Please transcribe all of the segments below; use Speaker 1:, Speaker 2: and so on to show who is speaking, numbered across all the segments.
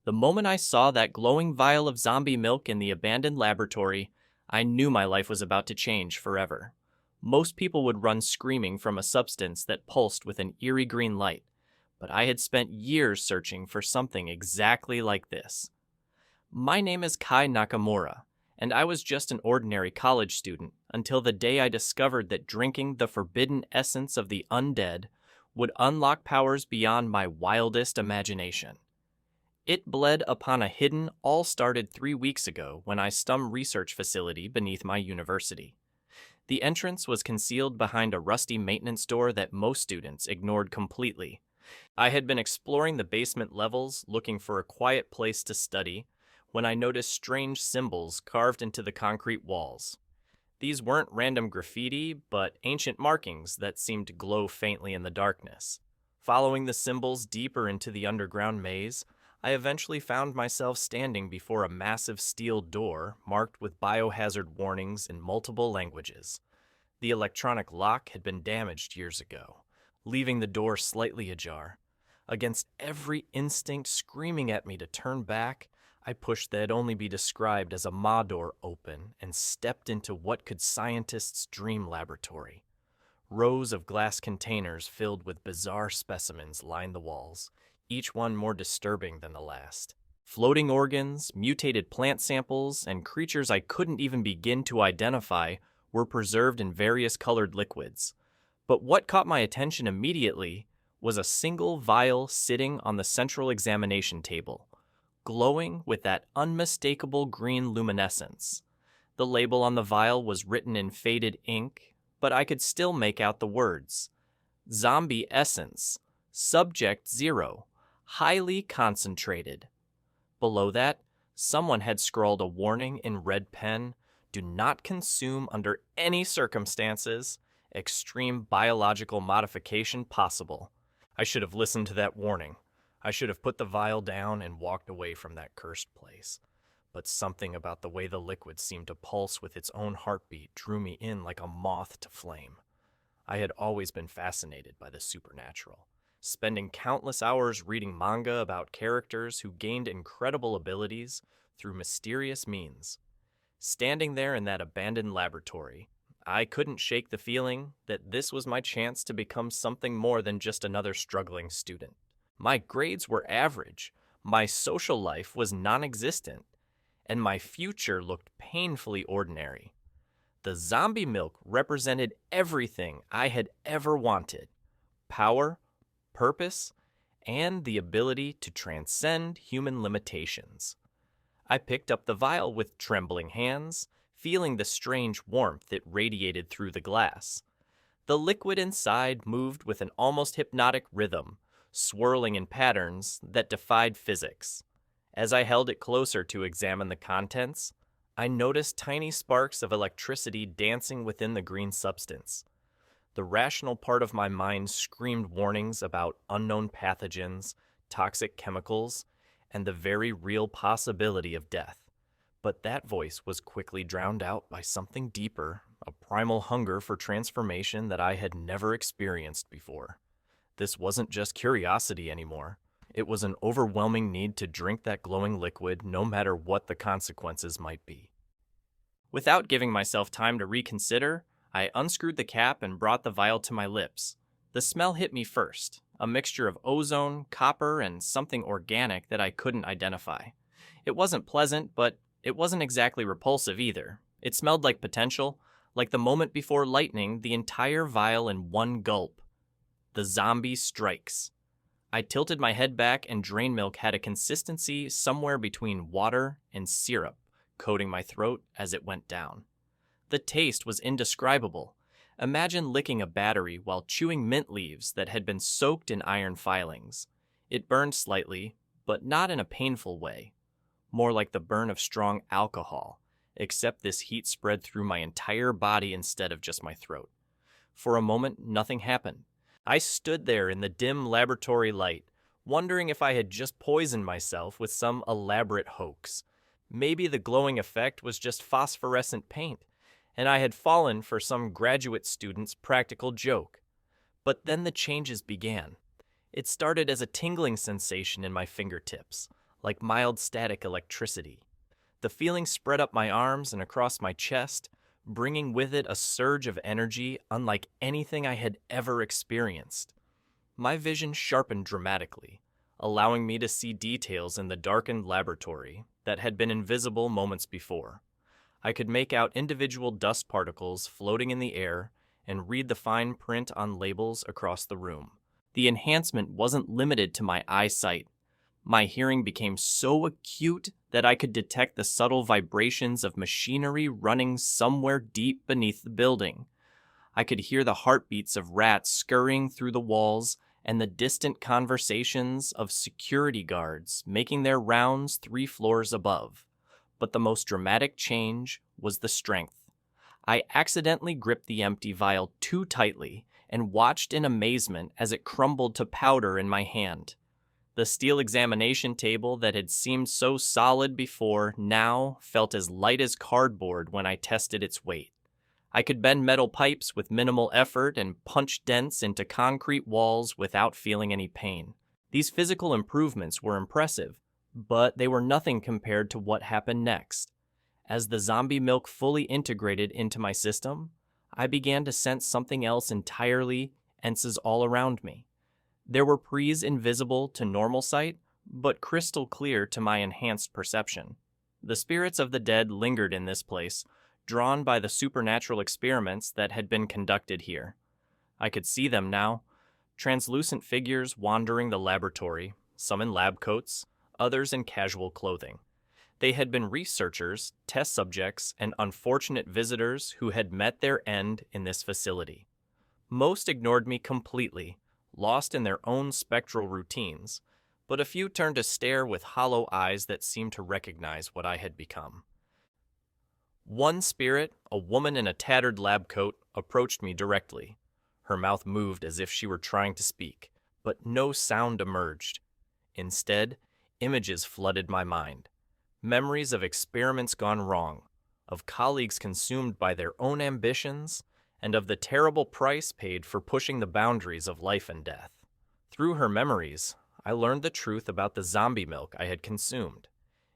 Speaker 1: The moment I saw that glowing vial of zombie milk in the abandoned laboratory, I knew my life was about to change forever. Most people would run screaming from a substance that pulsed with an eerie green light, but I had spent years searching for something exactly like this. My name is Kai Nakamura, and I was just an ordinary college student until the day I discovered that drinking the forbidden essence of the undead would unlock powers beyond my wildest imagination. It bled upon a hidden all started 3 weeks ago when I stumbled research facility beneath my university. The entrance was concealed behind a rusty maintenance door that most students ignored completely. I had been exploring the basement levels looking for a quiet place to study when I noticed strange symbols carved into the concrete walls. These weren't random graffiti, but ancient markings that seemed to glow faintly in the darkness. Following the symbols deeper into the underground maze, I eventually found myself standing before a massive steel door marked with biohazard warnings in multiple languages. The electronic lock had been damaged years ago, leaving the door slightly ajar. Against every instinct screaming at me to turn back, I pushed that'd only be described as a maw door open and stepped into what could scientists' dream laboratory. Rows of glass containers filled with bizarre specimens lined the walls, each one more disturbing than the last. Floating organs, mutated plant samples, and creatures I couldn't even begin to identify were preserved in various colored liquids. But what caught my attention immediately was a single vial sitting on the central examination table, glowing with that unmistakable green luminescence. The label on the vial was written in faded ink, but I could still make out the words. Zombie Essence, Subject 0, Highly Concentrated. Below that, someone had scrawled a warning in red pen, do not consume under any circumstances, extreme biological modification possible. I should have listened to that warning. I should have put the vial down and walked away from that cursed place. But something about the way the liquid seemed to pulse with its own heartbeat drew me in like a moth to flame. I had always been fascinated by the supernatural, spending countless hours reading manga about characters who gained incredible abilities through mysterious means. Standing there in that abandoned laboratory, I couldn't shake the feeling that this was my chance to become something more than just another struggling student. My grades were average, my social life was non-existent, and my future looked painfully ordinary. The zombie milk represented everything I had ever wanted: power, purpose, and the ability to transcend human limitations. I picked up the vial with trembling hands, feeling the strange warmth it radiated through the glass. The liquid inside moved with an almost hypnotic rhythm, swirling in patterns that defied physics. As I held it closer to examine the contents, I noticed tiny sparks of electricity dancing within the green substance. The rational part of my mind screamed warnings about unknown pathogens, toxic chemicals, and the very real possibility of death. But that voice was quickly drowned out by something deeper, a primal hunger for transformation that I had never experienced before. This wasn't just curiosity anymore. It was an overwhelming need to drink that glowing liquid no matter what the consequences might be. Without giving myself time to reconsider, I unscrewed the cap and brought the vial to my lips. The smell hit me first, a mixture of ozone, copper, and something organic that I couldn't identify. It wasn't pleasant, but it wasn't exactly repulsive either. It smelled like potential, like the moment before lightning, the entire vial in one gulp. The zombie strikes. I tilted my head back, and drain milk had a consistency somewhere between water and syrup, coating my throat as it went down. The taste was indescribable. Imagine licking a battery while chewing mint leaves that had been soaked in iron filings. It burned slightly, but not in a painful way. More like the burn of strong alcohol, except this heat spread through my entire body instead of just my throat. For a moment, nothing happened. I stood there in the dim laboratory light, wondering if I had just poisoned myself with some elaborate hoax. Maybe the glowing effect was just phosphorescent paint, and I had fallen for some graduate student's practical joke. But then the changes began. It started as a tingling sensation in my fingertips, like mild static electricity. The feeling spread up my arms and across my chest, bringing with it a surge of energy unlike anything I had ever experienced. My vision sharpened dramatically, allowing me to see details in the darkened laboratory that had been invisible moments before. I could make out individual dust particles floating in the air and read the fine print on labels across the room. The enhancement wasn't limited to my eyesight. My hearing became so acute that I could detect the subtle vibrations of machinery running somewhere deep beneath the building. I could hear the heartbeats of rats scurrying through the walls and the distant conversations of security guards making their rounds 3 floors above. But the most dramatic change was the strength. I accidentally gripped the empty vial too tightly and watched in amazement as it crumbled to powder in my hand. The steel examination table that had seemed so solid before now felt as light as cardboard when I tested its weight. I could bend metal pipes with minimal effort and punch dents into concrete walls without feeling any pain. These physical improvements were impressive, but they were nothing compared to what happened next. As the zombie milk fully integrated into my system, I began to sense something else entirely all around me. There were prees invisible to normal sight, but crystal clear to my enhanced perception. The spirits of the dead lingered in this place, drawn by the supernatural experiments that had been conducted here. I could see them now, translucent figures wandering the laboratory, some in lab coats, others in casual clothing. They had been researchers, test subjects, and unfortunate visitors who had met their end in this facility. Most ignored me completely, lost in their own spectral routines, but a few turned to stare with hollow eyes that seemed to recognize what I had become. One spirit, a woman in a tattered lab coat, approached me directly. Her mouth moved as if she were trying to speak, but no sound emerged. Instead, images flooded my mind. Memories of experiments gone wrong, of colleagues consumed by their own ambitions, and of the terrible price paid for pushing the boundaries of life and death. Through her memories, I learned the truth about the zombie milk I had consumed.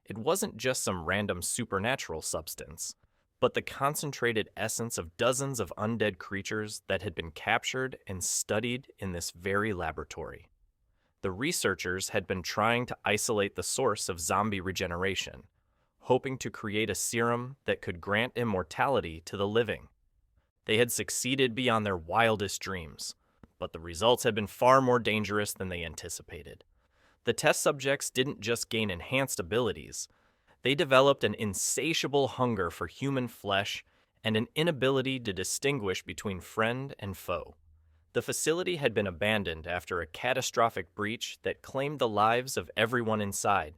Speaker 1: It wasn't just some random supernatural substance, but the concentrated essence of dozens of undead creatures that had been captured and studied in this very laboratory. The researchers had been trying to isolate the source of zombie regeneration, hoping to create a serum that could grant immortality to the living. They had succeeded beyond their wildest dreams, but the results had been far more dangerous than they anticipated. The test subjects didn't just gain enhanced abilities, they developed an insatiable hunger for human flesh and an inability to distinguish between friend and foe. The facility had been abandoned after a catastrophic breach that claimed the lives of everyone inside.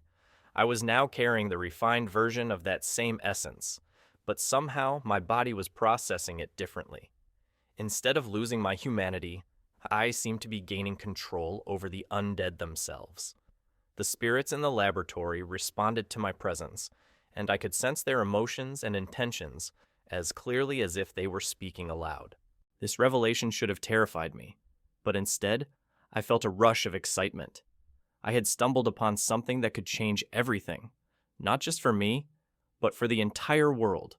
Speaker 1: I was now carrying the refined version of that same essence, but somehow my body was processing it differently. Instead of losing my humanity, I seemed to be gaining control over the undead themselves. The spirits in the laboratory responded to my presence, and I could sense their emotions and intentions as clearly as if they were speaking aloud. This revelation should have terrified me, but instead, I felt a rush of excitement. I had stumbled upon something that could change everything, not just for me, but for the entire world.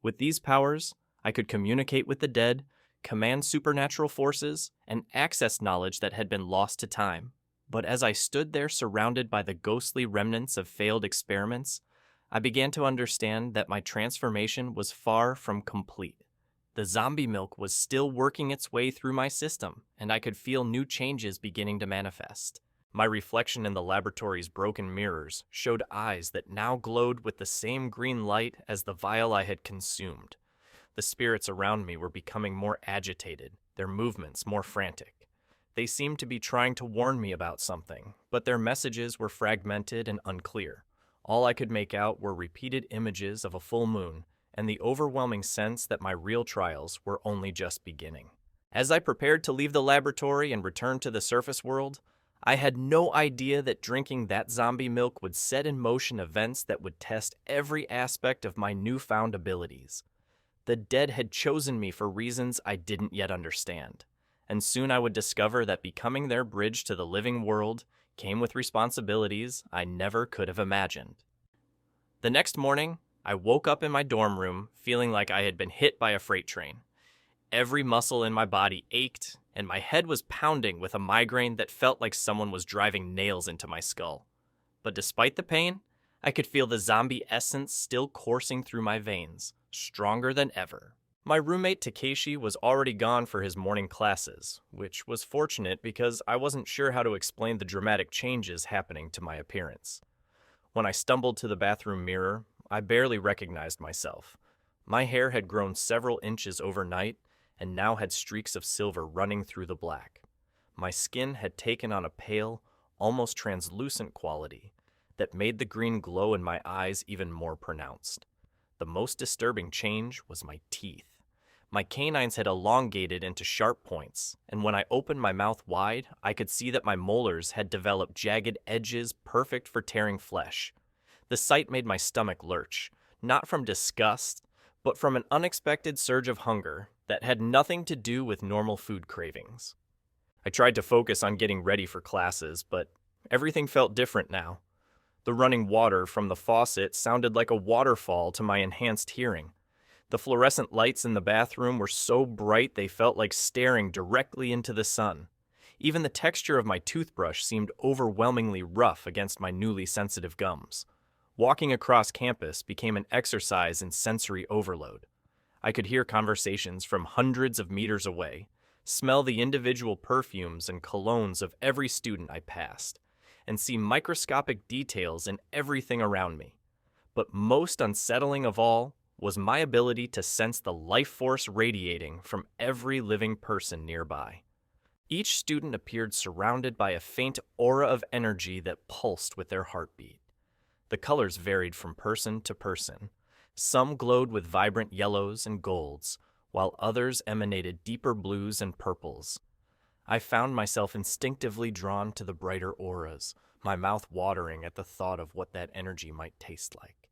Speaker 1: With these powers, I could communicate with the dead, command supernatural forces, and access knowledge that had been lost to time. But as I stood there surrounded by the ghostly remnants of failed experiments, I began to understand that my transformation was far from complete. The zombie milk was still working its way through my system, and I could feel new changes beginning to manifest. My reflection in the laboratory's broken mirrors showed eyes that now glowed with the same green light as the vial I had consumed. The spirits around me were becoming more agitated, their movements more frantic. They seemed to be trying to warn me about something, but their messages were fragmented and unclear. All I could make out were repeated images of a full moon, and the overwhelming sense that my real trials were only just beginning. As I prepared to leave the laboratory and return to the surface world, I had no idea that drinking that zombie milk would set in motion events that would test every aspect of my newfound abilities. The dead had chosen me for reasons I didn't yet understand, and soon I would discover that becoming their bridge to the living world, came with responsibilities I never could have imagined. The next morning, I woke up in my dorm room feeling like I had been hit by a freight train. Every muscle in my body ached, and my head was pounding with a migraine that felt like someone was driving nails into my skull. But despite the pain, I could feel the zombie essence still coursing through my veins, stronger than ever. My roommate Takeshi was already gone for his morning classes, which was fortunate because I wasn't sure how to explain the dramatic changes happening to my appearance. When I stumbled to the bathroom mirror, I barely recognized myself. My hair had grown several inches overnight and now had streaks of silver running through the black. My skin had taken on a pale, almost translucent quality that made the green glow in my eyes even more pronounced. The most disturbing change was my teeth. My canines had elongated into sharp points, and when I opened my mouth wide, I could see that my molars had developed jagged edges perfect for tearing flesh. The sight made my stomach lurch, not from disgust, but from an unexpected surge of hunger that had nothing to do with normal food cravings. I tried to focus on getting ready for classes, but everything felt different now. The running water from the faucet sounded like a waterfall to my enhanced hearing. The fluorescent lights in the bathroom were so bright they felt like staring directly into the sun. Even the texture of my toothbrush seemed overwhelmingly rough against my newly sensitive gums. Walking across campus became an exercise in sensory overload. I could hear conversations from hundreds of meters away, smell the individual perfumes and colognes of every student I passed, and see microscopic details in everything around me. But most unsettling of all was my ability to sense the life force radiating from every living person nearby. Each student appeared surrounded by a faint aura of energy that pulsed with their heartbeat. The colors varied from person to person. Some glowed with vibrant yellows and golds, while others emanated deeper blues and purples. I found myself instinctively drawn to the brighter auras, my mouth watering at the thought of what that energy might taste like.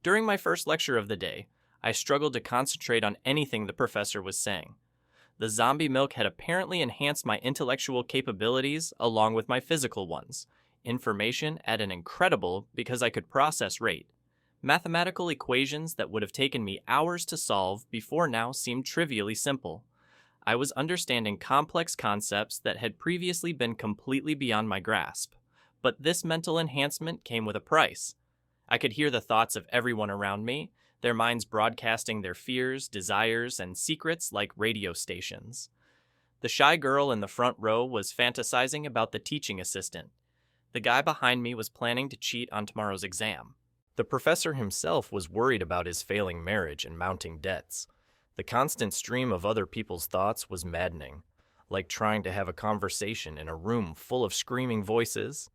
Speaker 1: During my first lecture of the day, I struggled to concentrate on anything the professor was saying. The zombie milk had apparently enhanced my intellectual capabilities along with my physical ones. Information at an incredible because I could process rate. Mathematical equations that would have taken me hours to solve before now seemed trivially simple. I was understanding complex concepts that had previously been completely beyond my grasp. But this mental enhancement came with a price. I could hear the thoughts of everyone around me, their minds broadcasting their fears, desires, and secrets like radio stations. The shy girl in the front row was fantasizing about the teaching assistant. The guy behind me was planning to cheat on tomorrow's exam. The professor himself was worried about his failing marriage and mounting debts. The constant stream of other people's thoughts was maddening, like trying to have a conversation in a room full of screaming voices.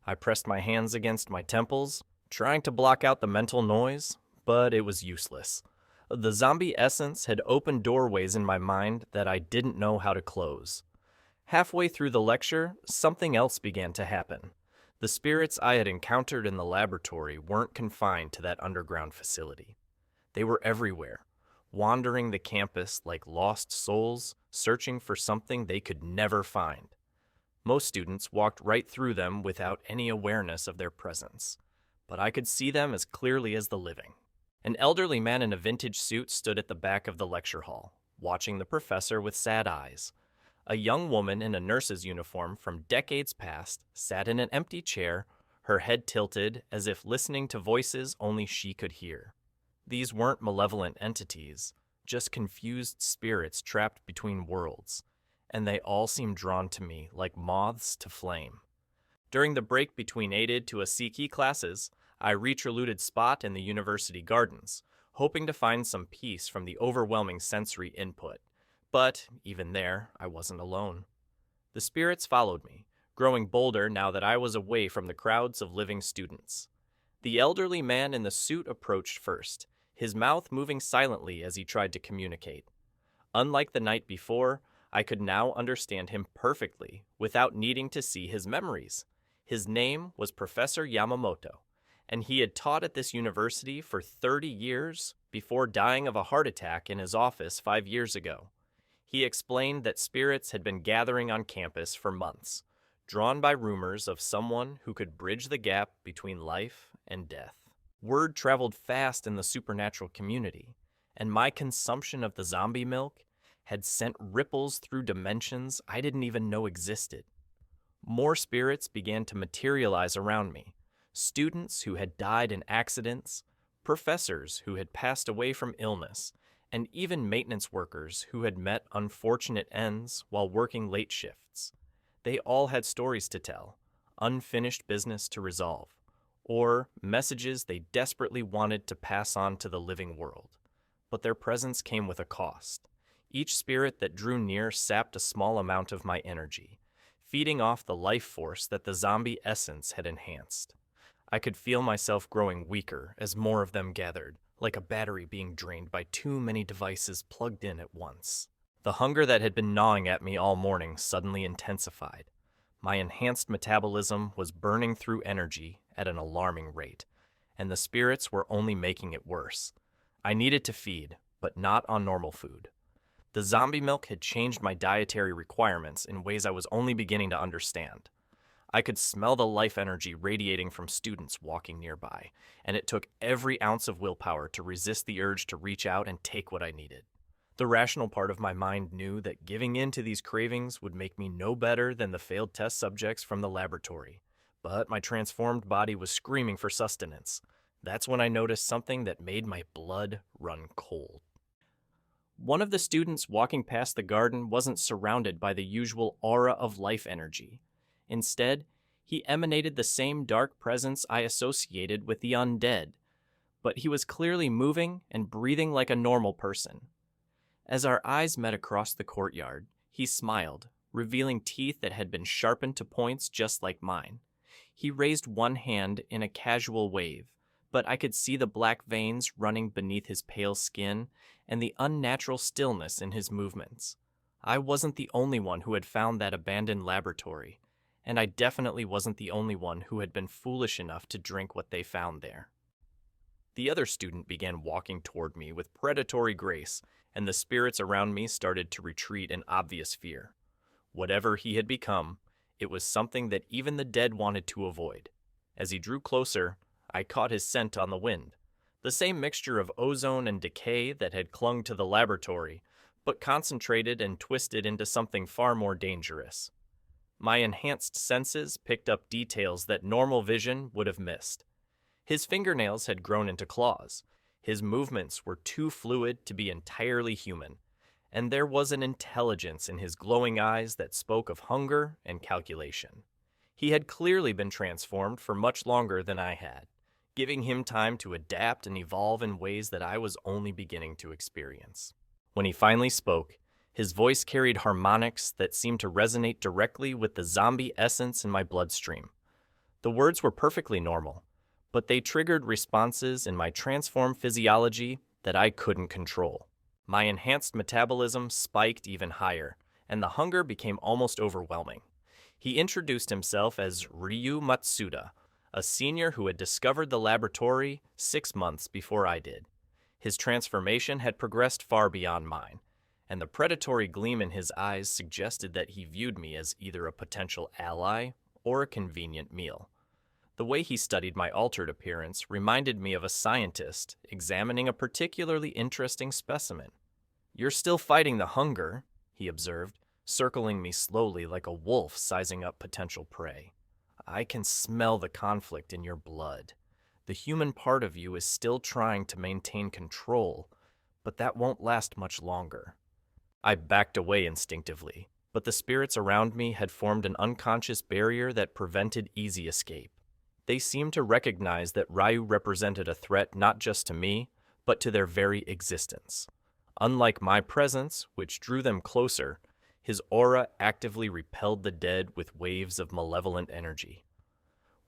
Speaker 1: I pressed my hands against my temples, trying to block out the mental noise, but it was useless. The zombie essence had opened doorways in my mind that I didn't know how to close. Halfway through the lecture, something else began to happen. The spirits I had encountered in the laboratory weren't confined to that underground facility. They were everywhere, wandering the campus like lost souls, searching for something they could never find. Most students walked right through them without any awareness of their presence, but I could see them as clearly as the living. An elderly man in a vintage suit stood at the back of the lecture hall, watching the professor with sad eyes. A young woman in a nurse's uniform from decades past sat in an empty chair, her head tilted as if listening to voices only she could hear. These weren't malevolent entities, just confused spirits trapped between worlds, and they all seemed drawn to me like moths to flame. During the break between aided to Asiki classes, I reached a looted spot in the university gardens, hoping to find some peace from the overwhelming sensory input. But, even there, I wasn't alone. The spirits followed me, growing bolder now that I was away from the crowds of living students. The elderly man in the suit approached first, his mouth moving silently as he tried to communicate. Unlike the night before, I could now understand him perfectly, without needing to see his memories. His name was Professor Yamamoto, and he had taught at this university for 30 years before dying of a heart attack in his office 5 years ago. He explained that spirits had been gathering on campus for months, drawn by rumors of someone who could bridge the gap between life and death. Word traveled fast in the supernatural community, and my consumption of the zombie milk had sent ripples through dimensions I didn't even know existed. More spirits began to materialize around me. Students who had died in accidents, professors who had passed away from illness, and even maintenance workers who had met unfortunate ends while working late shifts. They all had stories to tell, unfinished business to resolve, or messages they desperately wanted to pass on to the living world. But their presence came with a cost. Each spirit that drew near sapped a small amount of my energy, feeding off the life force that the zombie essence had enhanced. I could feel myself growing weaker as more of them gathered, like a battery being drained by too many devices plugged in at once. The hunger that had been gnawing at me all morning suddenly intensified. My enhanced metabolism was burning through energy at an alarming rate, and the spirits were only making it worse. I needed to feed, but not on normal food. The zombie milk had changed my dietary requirements in ways I was only beginning to understand. I could smell the life energy radiating from students walking nearby, and it took every ounce of willpower to resist the urge to reach out and take what I needed. The rational part of my mind knew that giving in to these cravings would make me no better than the failed test subjects from the laboratory, but my transformed body was screaming for sustenance. That's when I noticed something that made my blood run cold. One of the students walking past the garden wasn't surrounded by the usual aura of life energy. Instead, he emanated the same dark presence I associated with the undead, but he was clearly moving and breathing like a normal person. As our eyes met across the courtyard, he smiled, revealing teeth that had been sharpened to points just like mine. He raised one hand in a casual wave, but I could see the black veins running beneath his pale skin and the unnatural stillness in his movements. I wasn't the only one who had found that abandoned laboratory, and I definitely wasn't the only one who had been foolish enough to drink what they found there. The other student began walking toward me with predatory grace, and the spirits around me started to retreat in obvious fear. Whatever he had become, it was something that even the dead wanted to avoid. As he drew closer, I caught his scent on the wind, the same mixture of ozone and decay that had clung to the laboratory, but concentrated and twisted into something far more dangerous. My enhanced senses picked up details that normal vision would have missed. His fingernails had grown into claws. His movements were too fluid to be entirely human, and there was an intelligence in his glowing eyes that spoke of hunger and calculation. He had clearly been transformed for much longer than I had, giving him time to adapt and evolve in ways that I was only beginning to experience. When he finally spoke, his voice carried harmonics that seemed to resonate directly with the zombie essence in my bloodstream. The words were perfectly normal, but they triggered responses in my transformed physiology that I couldn't control. My enhanced metabolism spiked even higher, and the hunger became almost overwhelming. He introduced himself as Ryu Matsuda, a senior who had discovered the laboratory 6 months before I did. His transformation had progressed far beyond mine, and the predatory gleam in his eyes suggested that he viewed me as either a potential ally or a convenient meal. The way he studied my altered appearance reminded me of a scientist examining a particularly interesting specimen. "You're still fighting the hunger," he observed, circling me slowly like a wolf sizing up potential prey. "I can smell the conflict in your blood. The human part of you is still trying to maintain control, but that won't last much longer." I backed away instinctively, but the spirits around me had formed an unconscious barrier that prevented easy escape. They seemed to recognize that Ryu represented a threat not just to me, but to their very existence. Unlike my presence, which drew them closer, his aura actively repelled the dead with waves of malevolent energy.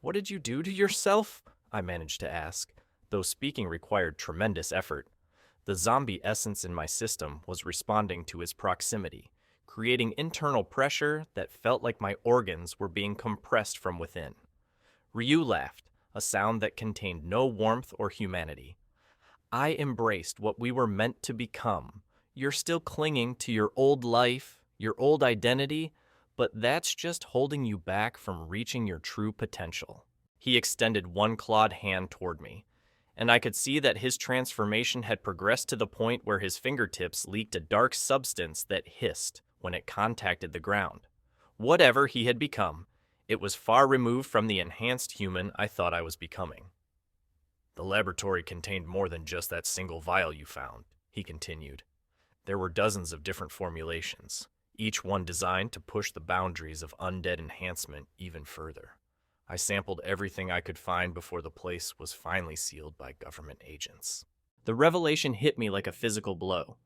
Speaker 1: "What did you do to yourself?" I managed to ask, though speaking required tremendous effort. The zombie essence in my system was responding to his proximity, creating internal pressure that felt like my organs were being compressed from within. Ryu laughed, a sound that contained no warmth or humanity. "I embraced what we were meant to become. You're still clinging to your old life, your old identity, But that's just holding you back from reaching your true potential. He extended one clawed hand toward me, and I could see that his transformation had progressed to the point where his fingertips leaked a dark substance that hissed when it contacted the ground. Whatever he had become, it was far removed from the enhanced human I thought I was becoming. The laboratory contained more than just that single vial you found, he continued. There were dozens of different formulations, each one designed to push the boundaries of undead enhancement even further. I sampled everything I could find before the place was finally sealed by government agents. The revelation hit me like a physical blow.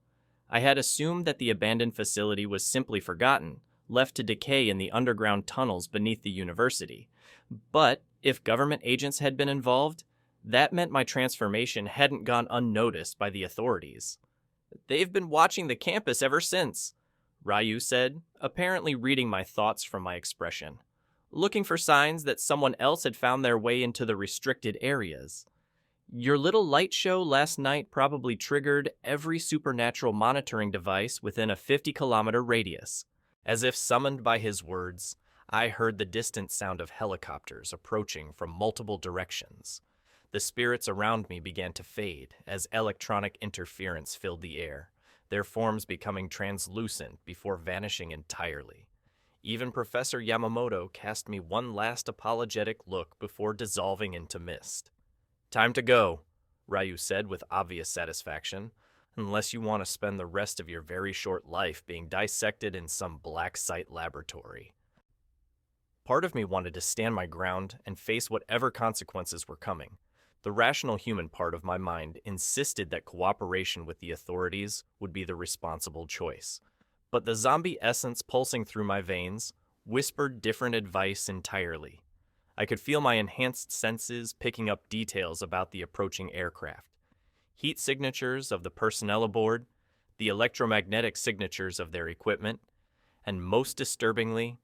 Speaker 1: I had assumed that the abandoned facility was simply forgotten, left to decay in the underground tunnels beneath the university. But if government agents had been involved, that meant my transformation hadn't gone unnoticed by the authorities. They've been watching the campus ever since, Ryu said, apparently reading my thoughts from my expression, looking for signs that someone else had found their way into the restricted areas. Your little light show last night probably triggered every supernatural monitoring device within a 50-kilometer radius. As if summoned by his words, I heard the distant sound of helicopters approaching from multiple directions. The spirits around me began to fade as electronic interference filled the air, their forms becoming translucent before vanishing entirely. Even Professor Yamamoto cast me one last apologetic look before dissolving into mist. "Time to go," Ryu said with obvious satisfaction, "unless you want to spend the rest of your very short life being dissected in some black site laboratory." Part of me wanted to stand my ground and face whatever consequences were coming. The rational human part of my mind insisted that cooperation with the authorities would be the responsible choice. But the zombie essence pulsing through my veins whispered different advice entirely. I could feel my enhanced senses picking up details about the approaching aircraft. Heat signatures of the personnel aboard, the electromagnetic signatures of their equipment, and most disturbingly,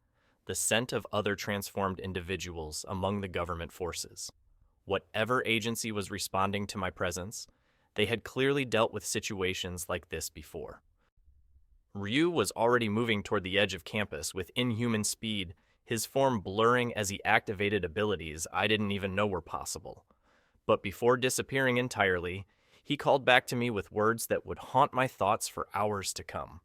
Speaker 1: the scent of other transformed individuals among the government forces. Whatever agency was responding to my presence, they had clearly dealt with situations like this before. Ryu was already moving toward the edge of campus with inhuman speed, his form blurring as he activated abilities I didn't even know were possible. But before disappearing entirely, he called back to me with words that would haunt my thoughts for hours to come.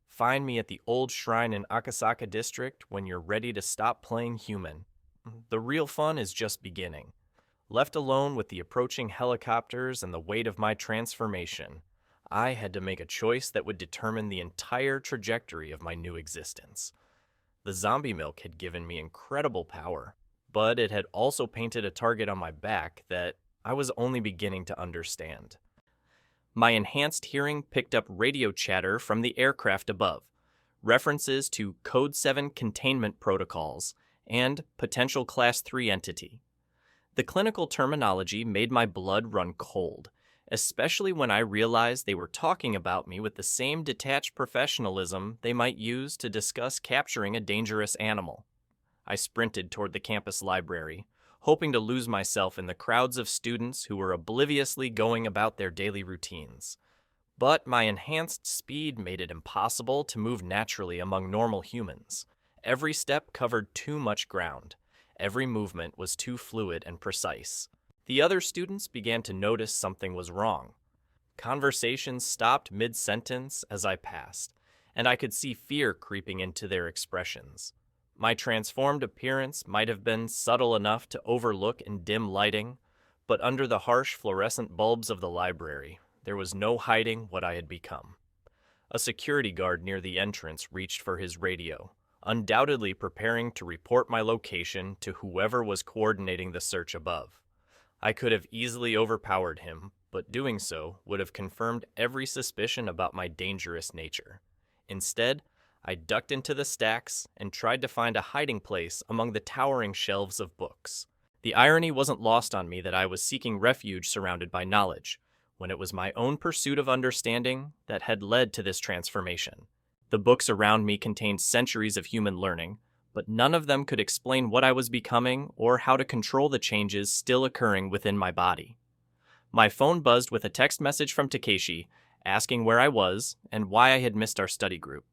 Speaker 1: "Find me at the old shrine in Akasaka District when you're ready to stop playing human. The real fun is just beginning." Left alone with the approaching helicopters and the weight of my transformation, I had to make a choice that would determine the entire trajectory of my new existence. The zombie milk had given me incredible power, but it had also painted a target on my back that I was only beginning to understand. My enhanced hearing picked up radio chatter from the aircraft above, references to Code 7 containment protocols, and potential Class 3 entity. The clinical terminology made my blood run cold, especially when I realized they were talking about me with the same detached professionalism they might use to discuss capturing a dangerous animal. I sprinted toward the campus library, hoping to lose myself in the crowds of students who were obliviously going about their daily routines. But my enhanced speed made it impossible to move naturally among normal humans. Every step covered too much ground. Every movement was too fluid and precise. The other students began to notice something was wrong. Conversations stopped mid-sentence as I passed, and I could see fear creeping into their expressions. My transformed appearance might have been subtle enough to overlook in dim lighting, but under the harsh fluorescent bulbs of the library, there was no hiding what I had become. A security guard near the entrance reached for his radio, undoubtedly preparing to report my location to whoever was coordinating the search above. I could have easily overpowered him, but doing so would have confirmed every suspicion about my dangerous nature. Instead, I ducked into the stacks and tried to find a hiding place among the towering shelves of books. The irony wasn't lost on me that I was seeking refuge surrounded by knowledge, when it was my own pursuit of understanding that had led to this transformation. The books around me contained centuries of human learning, but none of them could explain what I was becoming or how to control the changes still occurring within my body. My phone buzzed with a text message from Takeshi, asking where I was and why I had missed our study group.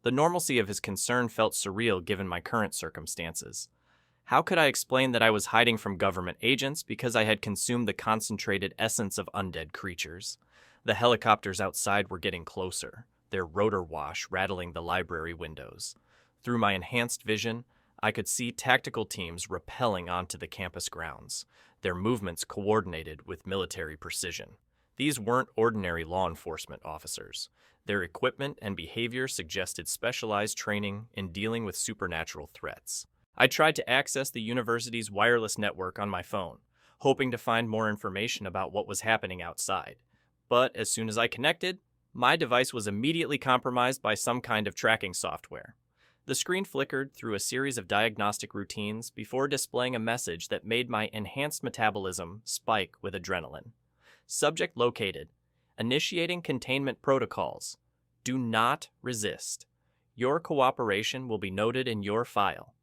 Speaker 1: The normalcy of his concern felt surreal given my current circumstances. How could I explain that I was hiding from government agents because I had consumed the concentrated essence of undead creatures? The helicopters outside were getting closer, their rotor wash rattling the library windows. Through my enhanced vision, I could see tactical teams rappelling onto the campus grounds, their movements coordinated with military precision. These weren't ordinary law enforcement officers. Their equipment and behavior suggested specialized training in dealing with supernatural threats. I tried to access the university's wireless network on my phone, hoping to find more information about what was happening outside. But as soon as I connected, my device was immediately compromised by some kind of tracking software. The screen flickered through a series of diagnostic routines before displaying a message that made my enhanced metabolism spike with adrenaline. Subject located. Initiating containment protocols. Do not resist. Your cooperation will be noted in your file.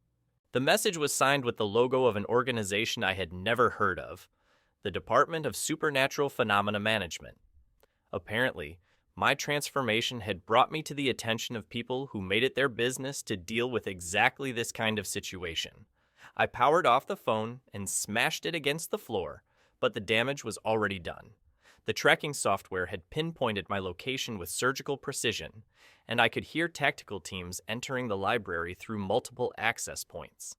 Speaker 1: The message was signed with the logo of an organization I had never heard of, the Department of Supernatural Phenomena Management. Apparently, my transformation had brought me to the attention of people who made it their business to deal with exactly this kind of situation. I powered off the phone and smashed it against the floor, but the damage was already done. The tracking software had pinpointed my location with surgical precision, and I could hear tactical teams entering the library through multiple access points.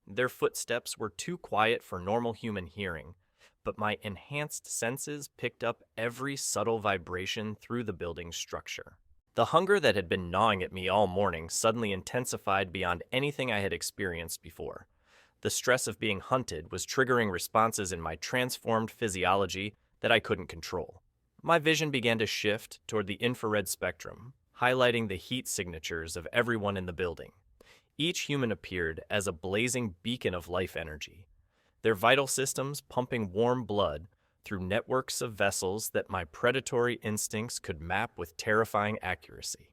Speaker 1: Their footsteps were too quiet for normal human hearing, but my enhanced senses picked up every subtle vibration through the building's structure. The hunger that had been gnawing at me all morning suddenly intensified beyond anything I had experienced before. The stress of being hunted was triggering responses in my transformed physiology that I couldn't control. My vision began to shift toward the infrared spectrum, highlighting the heat signatures of everyone in the building. Each human appeared as a blazing beacon of life energy, their vital systems pumping warm blood through networks of vessels that my predatory instincts could map with terrifying accuracy.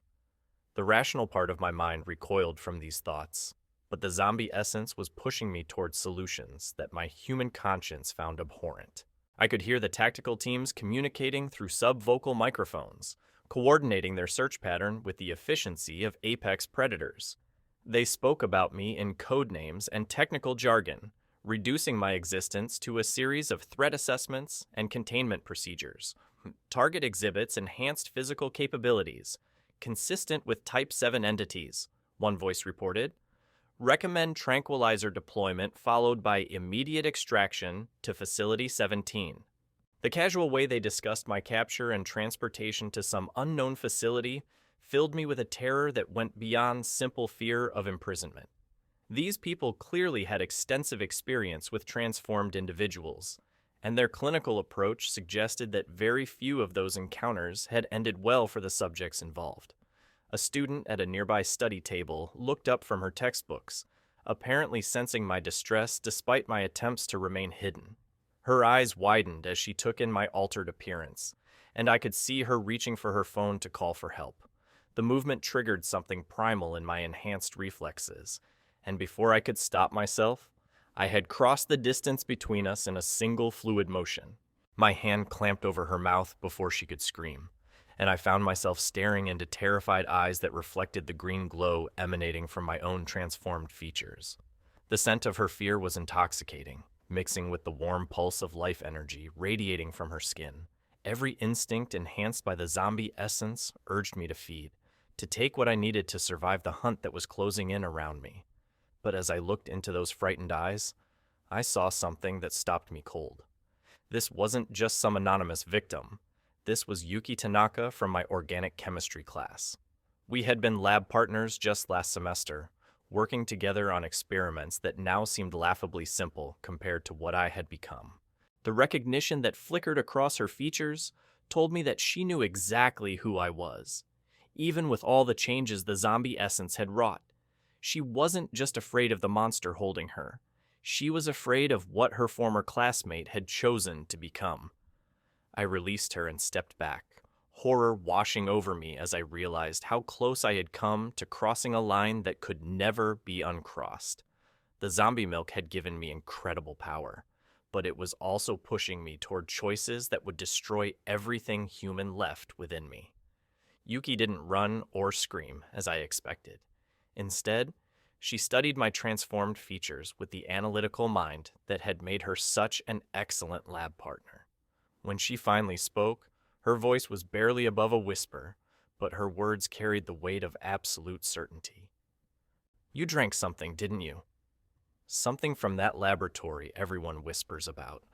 Speaker 1: The rational part of my mind recoiled from these thoughts, but the zombie essence was pushing me towards solutions that my human conscience found abhorrent. I could hear the tactical teams communicating through subvocal microphones, coordinating their search pattern with the efficiency of apex predators. They spoke about me in code names and technical jargon, reducing my existence to a series of threat assessments and containment procedures. Target exhibits enhanced physical capabilities, consistent with Type 7 entities, one voice reported. Recommend tranquilizer deployment followed by immediate extraction to Facility 17. The casual way they discussed my capture and transportation to some unknown facility filled me with a terror that went beyond simple fear of imprisonment. These people clearly had extensive experience with transformed individuals, and their clinical approach suggested that very few of those encounters had ended well for the subjects involved. A student at a nearby study table looked up from her textbooks, apparently sensing my distress despite my attempts to remain hidden. Her eyes widened as she took in my altered appearance, and I could see her reaching for her phone to call for help. The movement triggered something primal in my enhanced reflexes, and before I could stop myself, I had crossed the distance between us in a single fluid motion. My hand clamped over her mouth before she could scream, and I found myself staring into terrified eyes that reflected the green glow emanating from my own transformed features. The scent of her fear was intoxicating, mixing with the warm pulse of life energy radiating from her skin. Every instinct enhanced by the zombie essence urged me to feed, to take what I needed to survive the hunt that was closing in around me. But as I looked into those frightened eyes, I saw something that stopped me cold. This wasn't just some anonymous victim. This was Yuki Tanaka from my organic chemistry class. We had been lab partners just last semester, working together on experiments that now seemed laughably simple compared to what I had become. The recognition that flickered across her features told me that she knew exactly who I was, even with all the changes the zombie essence had wrought. She wasn't just afraid of the monster holding her. She was afraid of what her former classmate had chosen to become. I released her and stepped back, horror washing over me as I realized how close I had come to crossing a line that could never be uncrossed. The zombie milk had given me incredible power, but it was also pushing me toward choices that would destroy everything human left within me. Yuki didn't run or scream, as I expected. Instead, she studied my transformed features with the analytical mind that had made her such an excellent lab partner. When she finally spoke, her voice was barely above a whisper, but her words carried the weight of absolute certainty. "You drank something, didn't you?" Something from that laboratory everyone whispers about.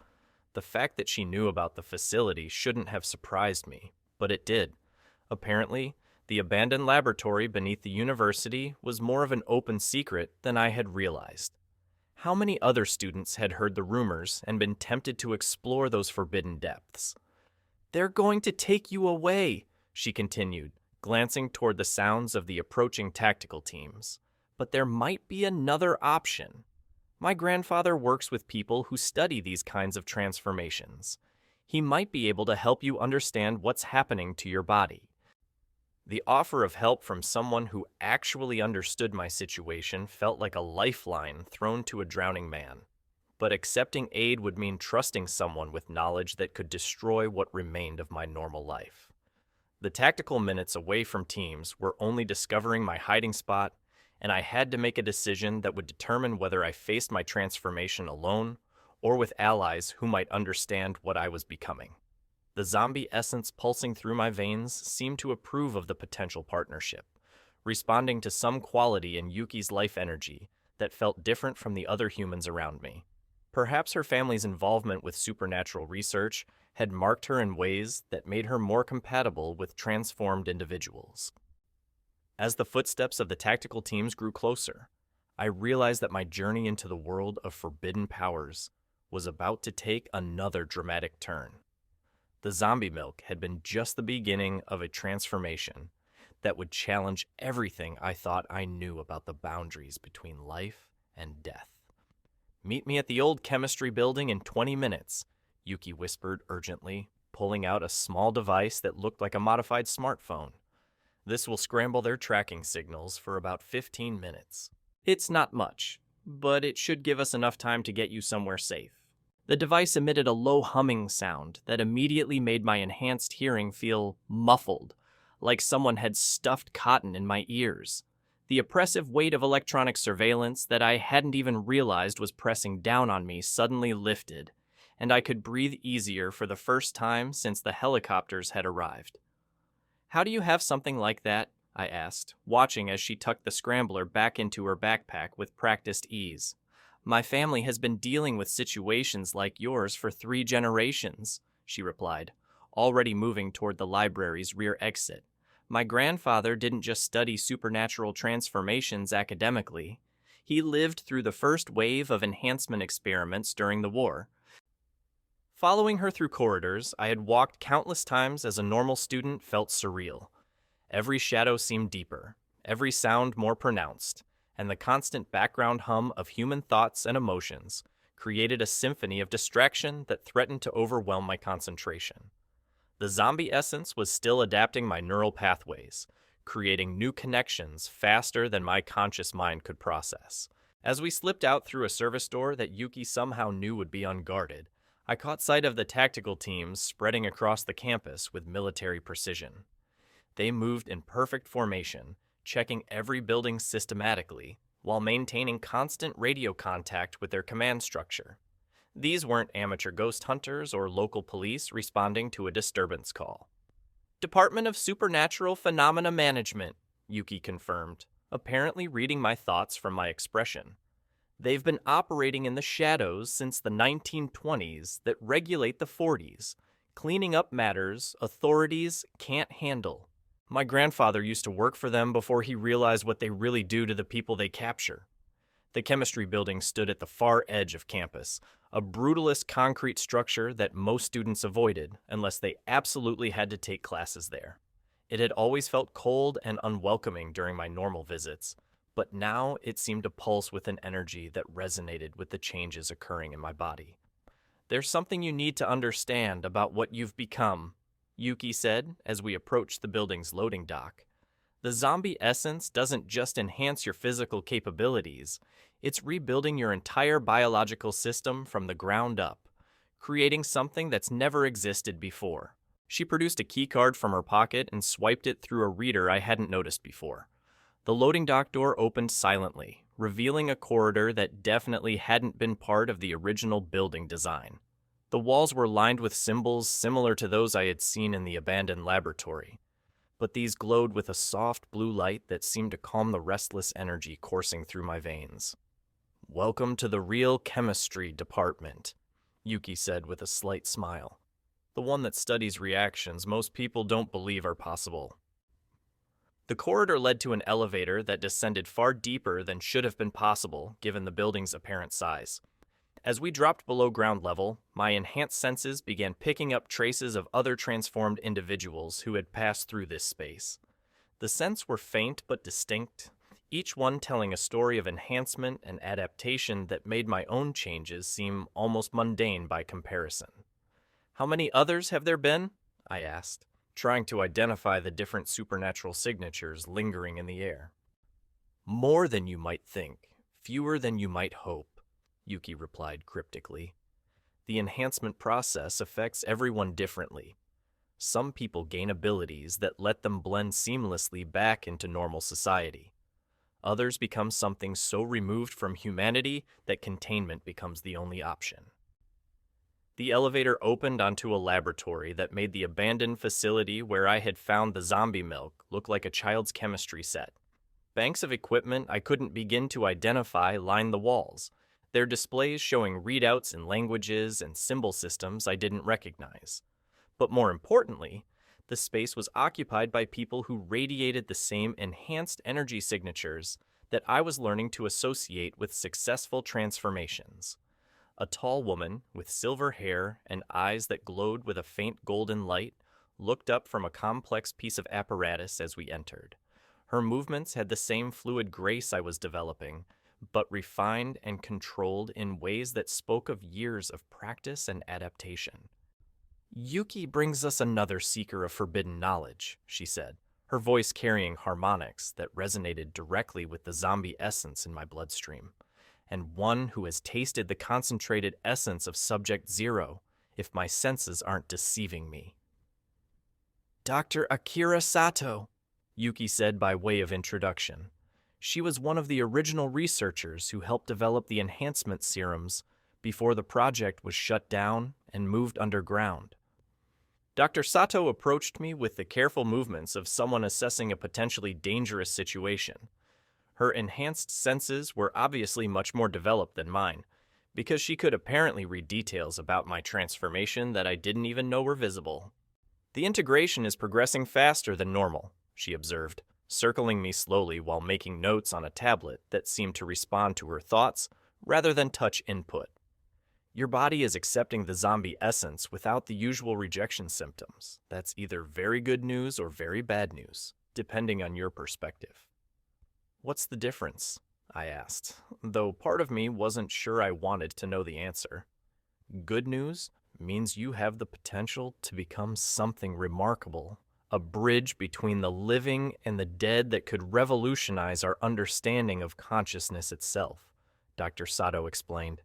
Speaker 1: The fact that she knew about the facility shouldn't have surprised me, but it did. Apparently, the abandoned laboratory beneath the university was more of an open secret than I had realized. How many other students had heard the rumors and been tempted to explore those forbidden depths? "They're going to take you away," she continued, glancing toward the sounds of the approaching tactical teams. "But there might be another option. My grandfather works with people who study these kinds of transformations. He might be able to help you understand what's happening to your body." The offer of help from someone who actually understood my situation felt like a lifeline thrown to a drowning man. But accepting aid would mean trusting someone with knowledge that could destroy what remained of my normal life. The tactical minutes away from teams were only discovering my hiding spot, and I had to make a decision that would determine whether I faced my transformation alone or with allies who might understand what I was becoming. The zombie essence pulsing through my veins seemed to approve of the potential partnership, responding to some quality in Yuki's life energy that felt different from the other humans around me. Perhaps her family's involvement with supernatural research had marked her in ways that made her more compatible with transformed individuals. As the footsteps of the tactical teams grew closer, I realized that my journey into the world of forbidden powers was about to take another dramatic turn. The zombie milk had been just the beginning of a transformation that would challenge everything I thought I knew about the boundaries between life and death. "Meet me at the old chemistry building in 20 minutes, Yuki whispered urgently, pulling out a small device that looked like a modified smartphone. "This will scramble their tracking signals for about 15 minutes. It's not much, but it should give us enough time to get you somewhere safe." The device emitted a low humming sound that immediately made my enhanced hearing feel muffled, like someone had stuffed cotton in my ears. The oppressive weight of electronic surveillance that I hadn't even realized was pressing down on me suddenly lifted, and I could breathe easier for the first time since the helicopters had arrived. "How do you have something like that?" I asked, watching as she tucked the scrambler back into her backpack with practiced ease. "My family has been dealing with situations like yours for 3 generations, she replied, already moving toward the library's rear exit. "My grandfather didn't just study supernatural transformations academically. He lived through the first wave of enhancement experiments during the war." Following her through corridors I had walked countless times as a normal student felt surreal. Every shadow seemed deeper, every sound more pronounced, and the constant background hum of human thoughts and emotions created a symphony of distraction that threatened to overwhelm my concentration. The zombie essence was still adapting my neural pathways, creating new connections faster than my conscious mind could process. As we slipped out through a service door that Yuki somehow knew would be unguarded, I caught sight of the tactical teams spreading across the campus with military precision. They moved in perfect formation, checking every building systematically, while maintaining constant radio contact with their command structure. These weren't amateur ghost hunters or local police responding to a disturbance call. "Department of Supernatural Phenomena Management," Yuki confirmed, apparently reading my thoughts from my expression. "They've been operating in the shadows since the 1920s that regulate the 40s, cleaning up matters authorities can't handle. My grandfather used to work for them before he realized what they really do to the people they capture." The chemistry building stood at the far edge of campus, a brutalist concrete structure that most students avoided unless they absolutely had to take classes there. It had always felt cold and unwelcoming during my normal visits, but now it seemed to pulse with an energy that resonated with the changes occurring in my body. "There's something you need to understand about what you've become," Yuki said as we approached the building's loading dock. "The zombie essence doesn't just enhance your physical capabilities, it's rebuilding your entire biological system from the ground up, creating something that's never existed before. She produced a keycard from her pocket and swiped it through a reader I hadn't noticed before. The loading dock door opened silently, revealing a corridor that definitely hadn't been part of the original building design. The walls were lined with symbols similar to those I had seen in the abandoned laboratory, but these glowed with a soft blue light that seemed to calm the restless energy coursing through my veins. "Welcome to the real chemistry department," Yuki said with a slight smile. "The one that studies reactions most people don't believe are possible." The corridor led to an elevator that descended far deeper than should have been possible given the building's apparent size. As we dropped below ground level, my enhanced senses began picking up traces of other transformed individuals who had passed through this space. The scents were faint but distinct, each one telling a story of enhancement and adaptation that made my own changes seem almost mundane by comparison. "How many others have there been?" I asked, trying to identify the different supernatural signatures lingering in the air. "More than you might think, fewer than you might hope," Yuki replied cryptically. "The enhancement process affects everyone differently. Some people gain abilities that let them blend seamlessly back into normal society. Others become something so removed from humanity that containment becomes the only option." The elevator opened onto a laboratory that made the abandoned facility where I had found the zombie milk look like a child's chemistry set. Banks of equipment I couldn't begin to identify lined the walls, their displays showing readouts in languages and symbol systems I didn't recognize. But more importantly, the space was occupied by people who radiated the same enhanced energy signatures that I was learning to associate with successful transformations. A tall woman with silver hair and eyes that glowed with a faint golden light looked up from a complex piece of apparatus as we entered. Her movements had the same fluid grace I was developing, but refined and controlled in ways that spoke of years of practice and adaptation. "Yuki brings us another seeker of forbidden knowledge," she said, her voice carrying harmonics that resonated directly with the zombie essence in my bloodstream. "And one who has tasted the concentrated essence of Subject Zero, if my senses aren't deceiving me." "Dr. Akira Sato," Yuki said by way of introduction. She was one of the original researchers who helped develop the enhancement serums before the project was shut down and moved underground. Dr. Sato approached me with the careful movements of someone assessing a potentially dangerous situation. Her enhanced senses were obviously much more developed than mine, because she could apparently read details about my transformation that I didn't even know were visible. "The integration is progressing faster than normal," she observed, circling me slowly while making notes on a tablet that seemed to respond to her thoughts rather than touch input. "Your body is accepting the zombie essence without the usual rejection symptoms. That's either very good news or very bad news, depending on your perspective." "What's the difference?" I asked, though part of me wasn't sure I wanted to know the answer. "Good news means you have the potential to become something remarkable, a bridge between the living and the dead that could revolutionize our understanding of consciousness itself," Dr. Sato explained.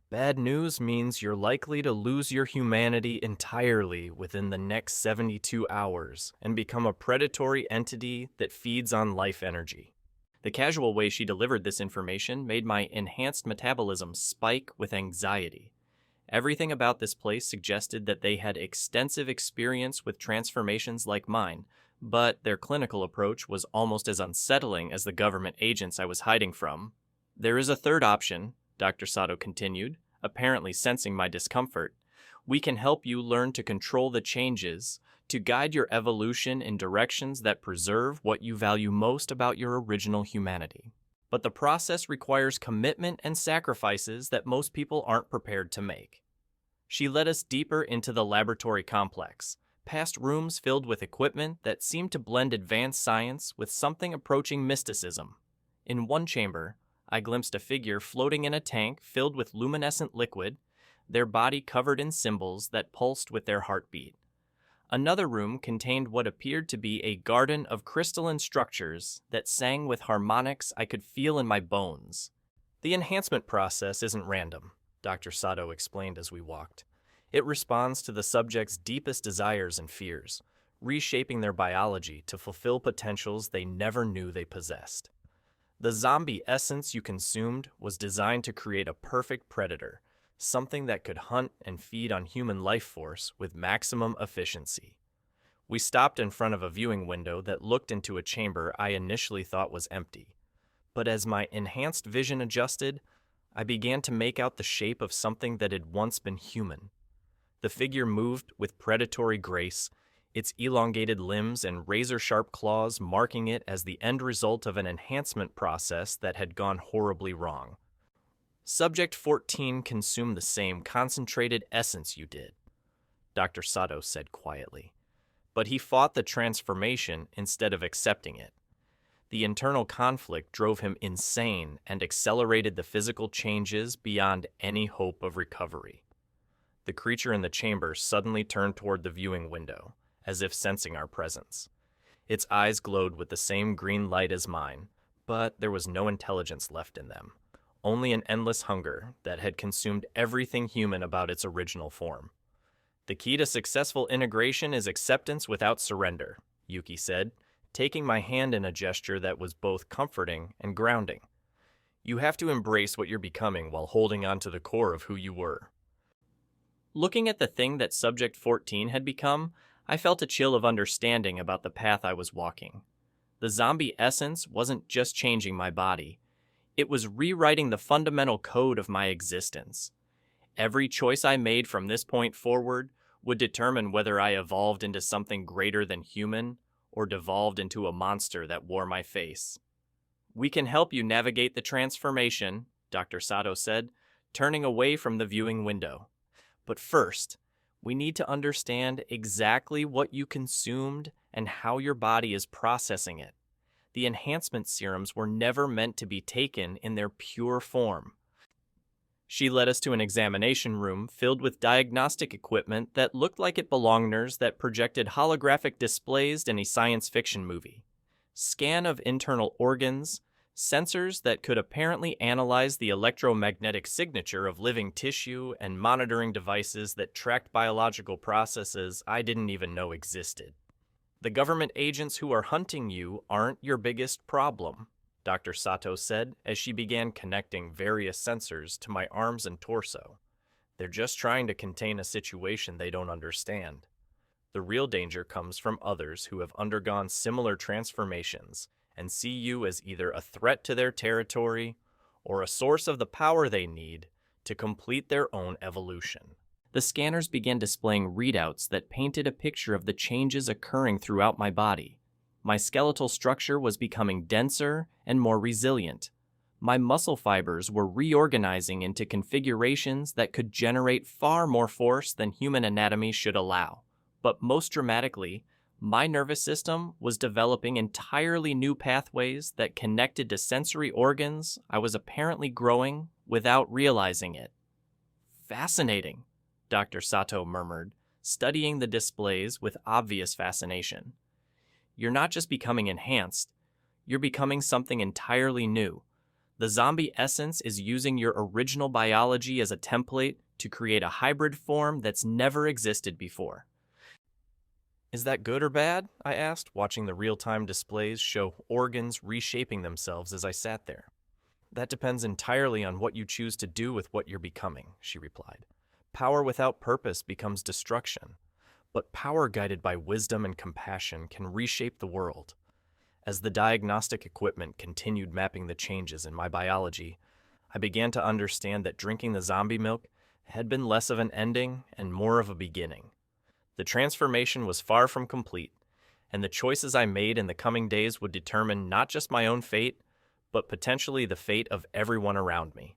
Speaker 1: "Bad news means you're likely to lose your humanity entirely within the next 72 hours and become a predatory entity that feeds on life energy." The casual way she delivered this information made my enhanced metabolism spike with anxiety. Everything about this place suggested that they had extensive experience with transformations like mine, but their clinical approach was almost as unsettling as the government agents I was hiding from. "There is a third option," Dr. Sato continued, apparently sensing my discomfort. "We can help you learn to control the changes, to guide your evolution in directions that preserve what you value most about your original humanity. But the process requires commitment and sacrifices that most people aren't prepared to make." She led us deeper into the laboratory complex, past rooms filled with equipment that seemed to blend advanced science with something approaching mysticism. In one chamber, I glimpsed a figure floating in a tank filled with luminescent liquid, their body covered in symbols that pulsed with their heartbeat. Another room contained what appeared to be a garden of crystalline structures that sang with harmonics I could feel in my bones. "The enhancement process isn't random," Dr. Sato explained as we walked. It responds to the subject's deepest desires and fears, reshaping their biology to fulfill potentials they never knew they possessed. The zombie essence you consumed was designed to create a perfect predator, something that could hunt and feed on human life force with maximum efficiency. We stopped in front of a viewing window that looked into a chamber I initially thought was empty. But as my enhanced vision adjusted, I began to make out the shape of something that had once been human. The figure moved with predatory grace, its elongated limbs and razor-sharp claws marking it as the end result of an enhancement process that had gone horribly wrong. Subject 14 consumed the same concentrated essence you did, Dr. Sato said quietly. But he fought the transformation instead of accepting it. The internal conflict drove him insane and accelerated the physical changes beyond any hope of recovery. The creature in the chamber suddenly turned toward the viewing window, as if sensing our presence. Its eyes glowed with the same green light as mine, but there was no intelligence left in them, only an endless hunger that had consumed everything human about its original form. The key to successful integration is acceptance without surrender, Yuki said, taking my hand in a gesture that was both comforting and grounding. You have to embrace what you're becoming while holding on to the core of who you were. Looking at the thing that Subject 14 had become, I felt a chill of understanding about the path I was walking. The zombie essence wasn't just changing my body. It was rewriting the fundamental code of my existence. Every choice I made from this point forward would determine whether I evolved into something greater than human or devolved into a monster that wore my face. We can help you navigate the transformation, Dr. Sato said, turning away from the viewing window. But first, we need to understand exactly what you consumed and how your body is processing it. The enhancement serums were never meant to be taken in their pure form. She led us to an examination room filled with diagnostic equipment that looked like it belonged that projected holographic displays in a science fiction movie. Scan of internal organs, sensors that could apparently analyze the electromagnetic signature of living tissue, and monitoring devices that tracked biological processes I didn't even know existed. The government agents who are hunting you aren't your biggest problem, Dr. Sato said as she began connecting various sensors to my arms and torso. They're just trying to contain a situation they don't understand. The real danger comes from others who have undergone similar transformations and see you as either a threat to their territory or a source of the power they need to complete their own evolution. The scanners began displaying readouts that painted a picture of the changes occurring throughout my body. My skeletal structure was becoming denser and more resilient. My muscle fibers were reorganizing into configurations that could generate far more force than human anatomy should allow. But most dramatically, my nervous system was developing entirely new pathways that connected to sensory organs I was apparently growing without realizing it. Fascinating, Dr. Sato murmured, studying the displays with obvious fascination. You're not just becoming enhanced, you're becoming something entirely new. The zombie essence is using your original biology as a template to create a hybrid form that's never existed before. Is that good or bad? I asked, watching the real-time displays show organs reshaping themselves as I sat there. That depends entirely on what you choose to do with what you're becoming, she replied. Power without purpose becomes destruction, but power guided by wisdom and compassion can reshape the world. As the diagnostic equipment continued mapping the changes in my biology, I began to understand that drinking the zombie milk had been less of an ending and more of a beginning. The transformation was far from complete, and the choices I made in the coming days would determine not just my own fate, but potentially the fate of everyone around me.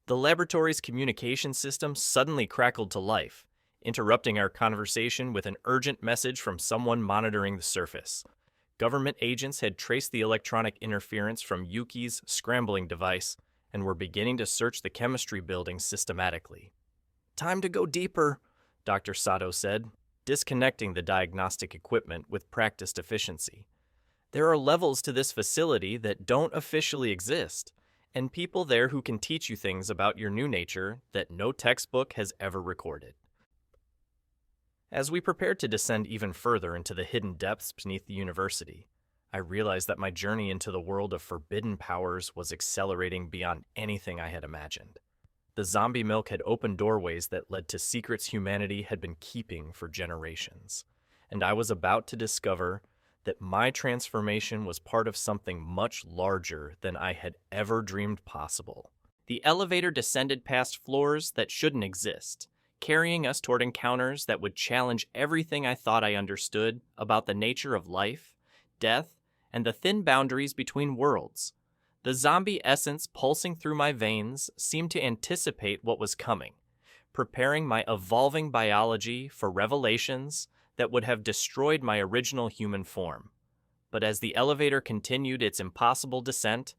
Speaker 1: The laboratory's communication system suddenly crackled to life, interrupting our conversation with an urgent message from someone monitoring the surface. Government agents had traced the electronic interference from Yuki's scrambling device and were beginning to search the chemistry building systematically. Time to go deeper, Dr. Sato said, disconnecting the diagnostic equipment with practiced efficiency. There are levels to this facility that don't officially exist, and people there who can teach you things about your new nature that no textbook has ever recorded. As we prepared to descend even further into the hidden depths beneath the university, I realized that my journey into the world of forbidden powers was accelerating beyond anything I had imagined. The zombie milk had opened doorways that led to secrets humanity had been keeping for generations, and I was about to discover that my transformation was part of something much larger than I had ever dreamed possible. The elevator descended past floors that shouldn't exist, carrying us toward encounters that would challenge everything I thought I understood about the nature of life, death, and the thin boundaries between worlds. The zombie essence pulsing through my veins seemed to anticipate what was coming, preparing my evolving biology for revelations that would have destroyed my original human form. But as the elevator continued its impossible descent,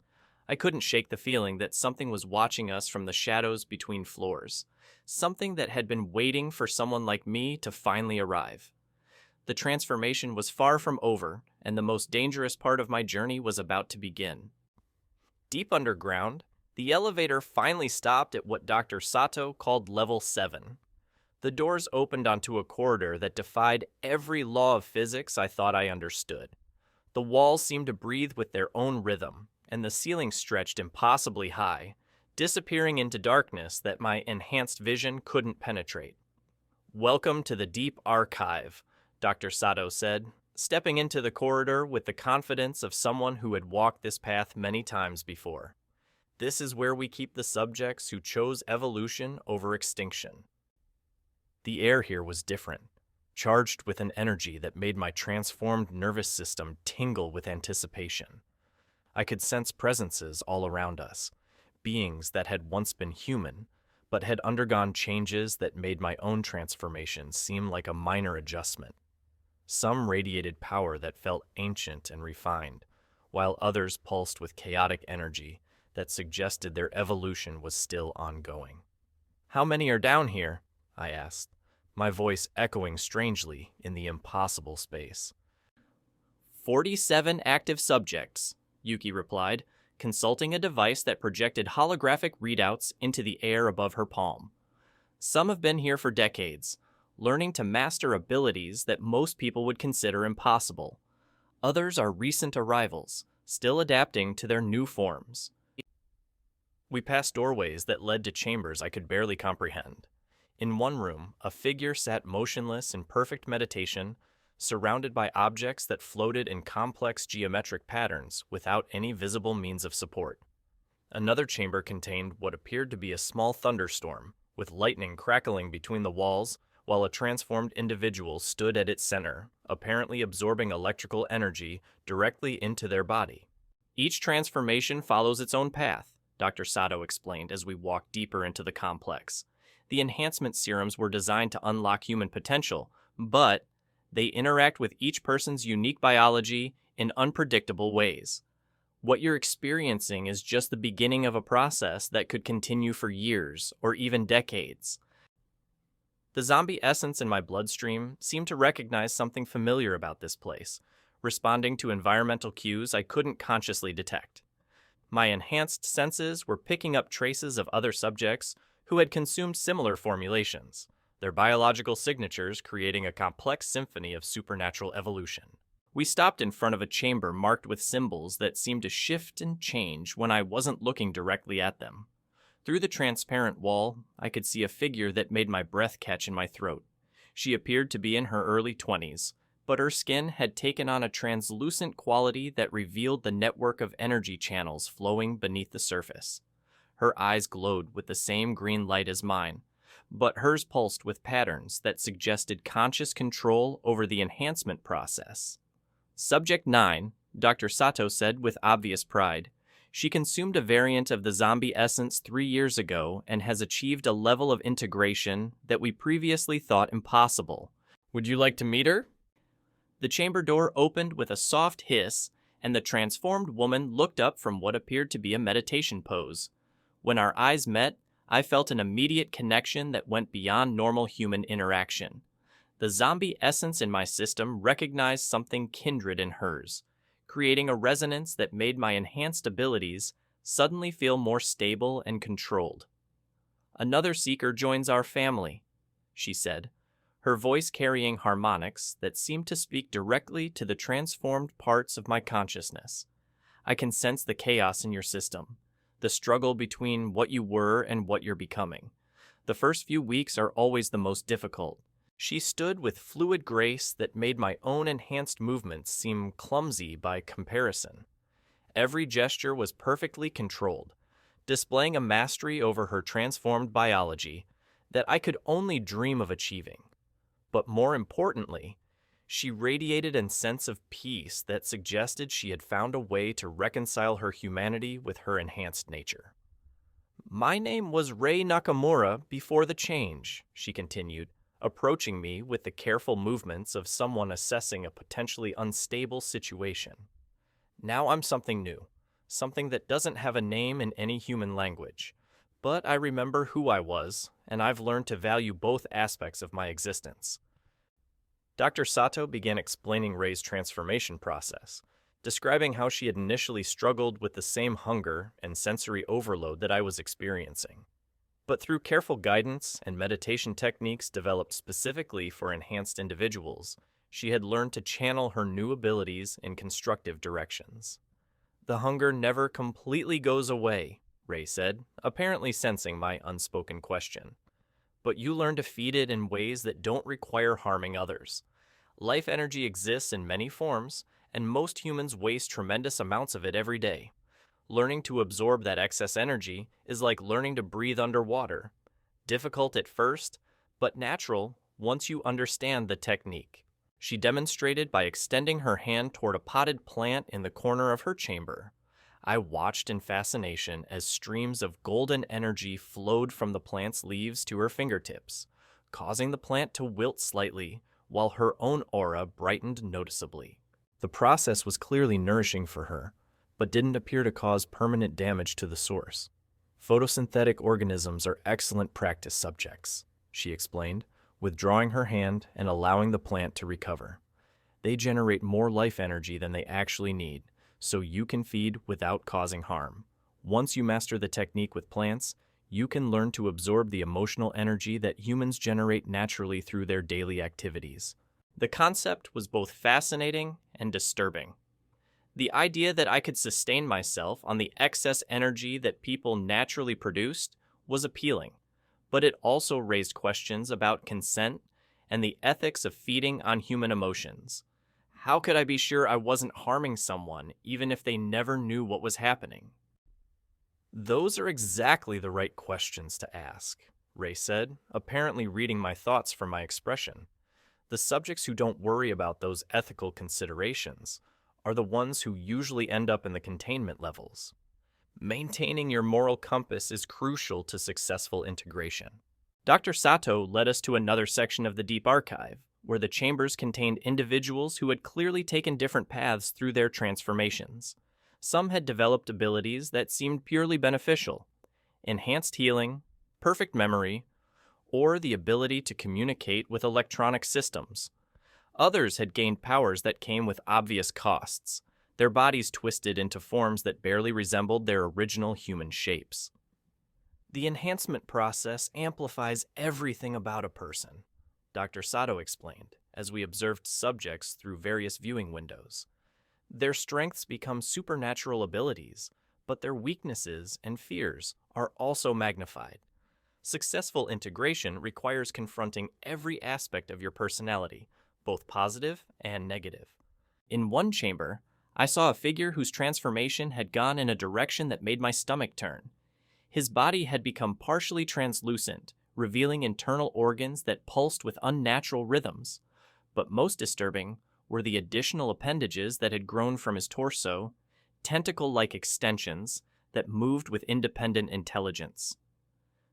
Speaker 1: I couldn't shake the feeling that something was watching us from the shadows between floors, something that had been waiting for someone like me to finally arrive. The transformation was far from over, and the most dangerous part of my journey was about to begin. Deep underground, the elevator finally stopped at what Dr. Sato called Level 7. The doors opened onto a corridor that defied every law of physics I thought I understood. The walls seemed to breathe with their own rhythm, and the ceiling stretched impossibly high, disappearing into darkness that my enhanced vision couldn't penetrate. "Welcome to the Deep Archive," Dr. Sato said, stepping into the corridor with the confidence of someone who had walked this path many times before. "This is where we keep the subjects who chose evolution over extinction." The air here was different, charged with an energy that made my transformed nervous system tingle with anticipation. I could sense presences all around us, beings that had once been human, but had undergone changes that made my own transformation seem like a minor adjustment. Some radiated power that felt ancient and refined, while others pulsed with chaotic energy that suggested their evolution was still ongoing. "How many are down here?" I asked, my voice echoing strangely in the impossible space. 47 active subjects," Yuki replied, consulting a device that projected holographic readouts into the air above her palm. "Some have been here for decades, learning to master abilities that most people would consider impossible. Others are recent arrivals, still adapting to their new forms." We passed doorways that led to chambers I could barely comprehend. In one room, a figure sat motionless in perfect meditation, surrounded by objects that floated in complex geometric patterns without any visible means of support. Another chamber contained what appeared to be a small thunderstorm, with lightning crackling between the walls, while a transformed individual stood at its center, apparently absorbing electrical energy directly into their body. "Each transformation follows its own path," Dr. Sato explained as we walked deeper into the complex. "The enhancement serums were designed to unlock human potential, but they interact with each person's unique biology in unpredictable ways. What you're experiencing is just the beginning of a process that could continue for years or even decades." The zombie essence in my bloodstream seemed to recognize something familiar about this place, responding to environmental cues I couldn't consciously detect. My enhanced senses were picking up traces of other subjects who had consumed similar formulations, their biological signatures creating a complex symphony of supernatural evolution. We stopped in front of a chamber marked with symbols that seemed to shift and change when I wasn't looking directly at them. Through the transparent wall, I could see a figure that made my breath catch in my throat. She appeared to be in her early 20s, but her skin had taken on a translucent quality that revealed the network of energy channels flowing beneath the surface. Her eyes glowed with the same green light as mine, but hers pulsed with patterns that suggested conscious control over the enhancement process. "Subject 9, Dr. Sato said with obvious pride. "She consumed a variant of the zombie essence 3 years ago and has achieved a level of integration that we previously thought impossible. Would you like to meet her?" The chamber door opened with a soft hiss, and the transformed woman looked up from what appeared to be a meditation pose. When our eyes met, I felt an immediate connection that went beyond normal human interaction. The zombie essence in my system recognized something kindred in hers, creating a resonance that made my enhanced abilities suddenly feel more stable and controlled. "Another seeker joins our family," she said, her voice carrying harmonics that seemed to speak directly to the transformed parts of my consciousness. "I can sense the chaos in your system, the struggle between what you were and what you're becoming. The first few weeks are always the most difficult." She stood with fluid grace that made my own enhanced movements seem clumsy by comparison. Every gesture was perfectly controlled, displaying a mastery over her transformed biology that I could only dream of achieving. But more importantly, she radiated a sense of peace that suggested she had found a way to reconcile her humanity with her enhanced nature. "My name was Rei Nakamura before the change," she continued, approaching me with the careful movements of someone assessing a potentially unstable situation. "Now I'm something new, something that doesn't have a name in any human language. But I remember who I was, and I've learned to value both aspects of my existence." Dr. Sato began explaining Rei's transformation process, describing how she had initially struggled with the same hunger and sensory overload that I was experiencing. But through careful guidance and meditation techniques developed specifically for enhanced individuals, she had learned to channel her new abilities in constructive directions. "The hunger never completely goes away," Rei said, apparently sensing my unspoken question. "But you learn to feed it in ways that don't require harming others. Life energy exists in many forms, and most humans waste tremendous amounts of it every day. Learning to absorb that excess energy is like learning to breathe underwater. Difficult at first, but natural once you understand the technique." She demonstrated by extending her hand toward a potted plant in the corner of her chamber. I watched in fascination as streams of golden energy flowed from the plant's leaves to her fingertips, causing the plant to wilt slightly while her own aura brightened noticeably. The process was clearly nourishing for her, but didn't appear to cause permanent damage to the source. "Photosynthetic organisms are excellent practice subjects," she explained, withdrawing her hand and allowing the plant to recover. "They generate more life energy than they actually need, so you can feed without causing harm. Once you master the technique with plants, you can learn to absorb the emotional energy that humans generate naturally through their daily activities." The concept was both fascinating and disturbing. The idea that I could sustain myself on the excess energy that people naturally produced was appealing, but it also raised questions about consent and the ethics of feeding on human emotions. How could I be sure I wasn't harming someone, even if they never knew what was happening? "Those are exactly the right questions to ask," Rei said, apparently reading my thoughts from my expression. "The subjects who don't worry about those ethical considerations are the ones who usually end up in the containment levels. Maintaining your moral compass is crucial to successful integration." Dr. Sato led us to another section of the Deep Archive, where the chambers contained individuals who had clearly taken different paths through their transformations. Some had developed abilities that seemed purely beneficial: enhanced healing, perfect memory, or the ability to communicate with electronic systems. Others had gained powers that came with obvious costs, their bodies twisted into forms that barely resembled their original human shapes. "The enhancement process amplifies everything about a person," Dr. Sato explained, as we observed subjects through various viewing windows. "Their strengths become supernatural abilities, but their weaknesses and fears are also magnified. Successful integration requires confronting every aspect of your personality, both positive and negative." In one chamber, I saw a figure whose transformation had gone in a direction that made my stomach turn. His body had become partially translucent, revealing internal organs that pulsed with unnatural rhythms. But most disturbing were the additional appendages that had grown from his torso, tentacle-like extensions that moved with independent intelligence.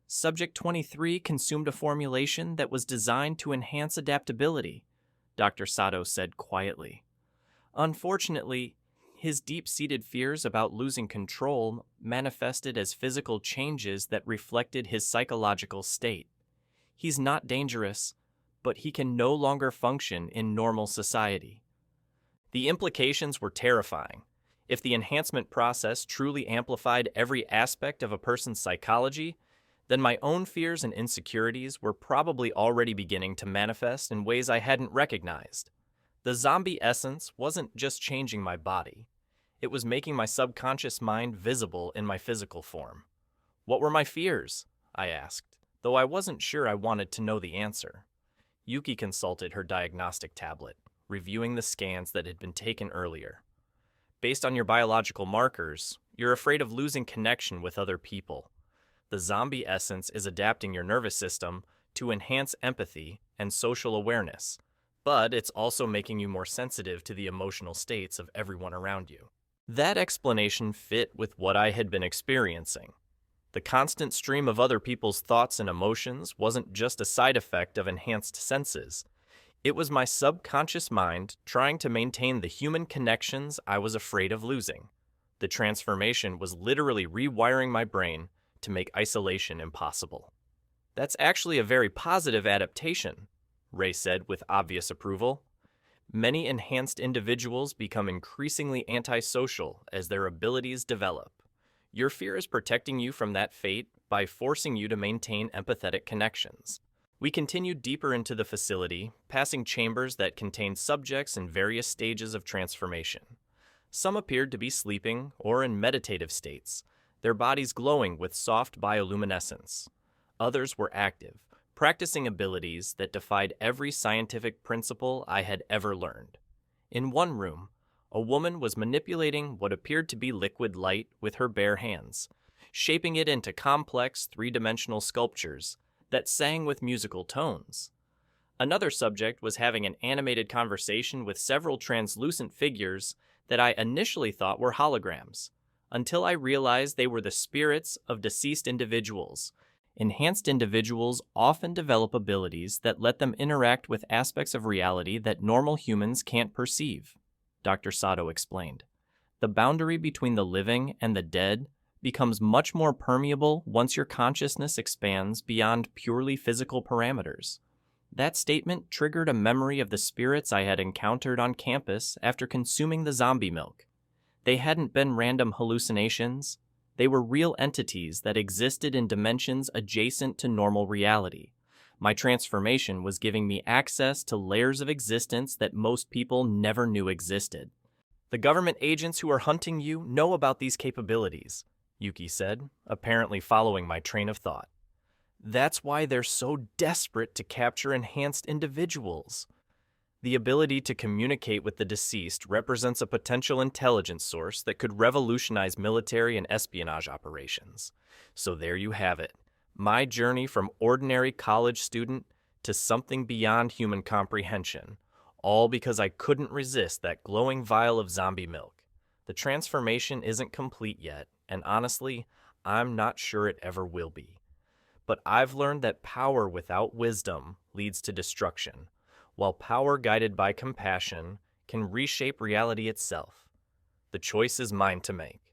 Speaker 1: "Subject 23 consumed a formulation that was designed to enhance adaptability," Dr. Sato said quietly. "Unfortunately, his deep-seated fears about losing control manifested as physical changes that reflected his psychological state. He's not dangerous, but he can no longer function in normal society." The implications were terrifying. If the enhancement process truly amplified every aspect of a person's psychology, then my own fears and insecurities were probably already beginning to manifest in ways I hadn't recognized. The zombie essence wasn't just changing my body, it was making my subconscious mind visible in my physical form. What were my fears? I asked, though I wasn't sure I wanted to know the answer. Yuki consulted her diagnostic tablet, reviewing the scans that had been taken earlier. Based on your biological markers, you're afraid of losing connection with other people. The zombie essence is adapting your nervous system to enhance empathy and social awareness, but it's also making you more sensitive to the emotional states of everyone around you. That explanation fit with what I had been experiencing. The constant stream of other people's thoughts and emotions wasn't just a side effect of enhanced senses. It was my subconscious mind trying to maintain the human connections I was afraid of losing. The transformation was literally rewiring my brain to make isolation impossible. That's actually a very positive adaptation, Ray said with obvious approval. Many enhanced individuals become increasingly antisocial as their abilities develop. Your fear is protecting you from that fate by forcing you to maintain empathetic connections. We continued deeper into the facility, passing chambers that contained subjects in various stages of transformation. Some appeared to be sleeping or in meditative states, their bodies glowing with soft bioluminescence. Others were active, practicing abilities that defied every scientific principle I had ever learned. In one room, a woman was manipulating what appeared to be liquid light with her bare hands, shaping it into complex three-dimensional sculptures that sang with musical tones. Another subject was having an animated conversation with several translucent figures that I initially thought were holograms, until I realized they were the spirits of deceased individuals. Enhanced individuals often develop abilities that let them interact with aspects of reality that normal humans can't perceive, Dr. Sato explained. The boundary between the living and the dead becomes much more permeable once your consciousness expands beyond purely physical parameters. That statement triggered a memory of the spirits I had encountered on campus after consuming the zombie milk. They hadn't been random hallucinations. They were real entities that existed in dimensions adjacent to normal reality. My transformation was giving me access to layers of existence that most people never knew existed. The government agents who are hunting you know about these capabilities, Yuki said, apparently following my train of thought. That's why they're so desperate to capture enhanced individuals. The ability to communicate with the deceased represents a potential intelligence source that could revolutionize military and espionage operations. So there you have it, my journey from ordinary college student to something beyond human comprehension, all because I couldn't resist that glowing vial of zombie milk. The transformation isn't complete yet, and honestly, I'm not sure it ever will be. But I've learned that power without wisdom leads to destruction, while power guided by compassion can reshape reality itself. The choice is mine to make.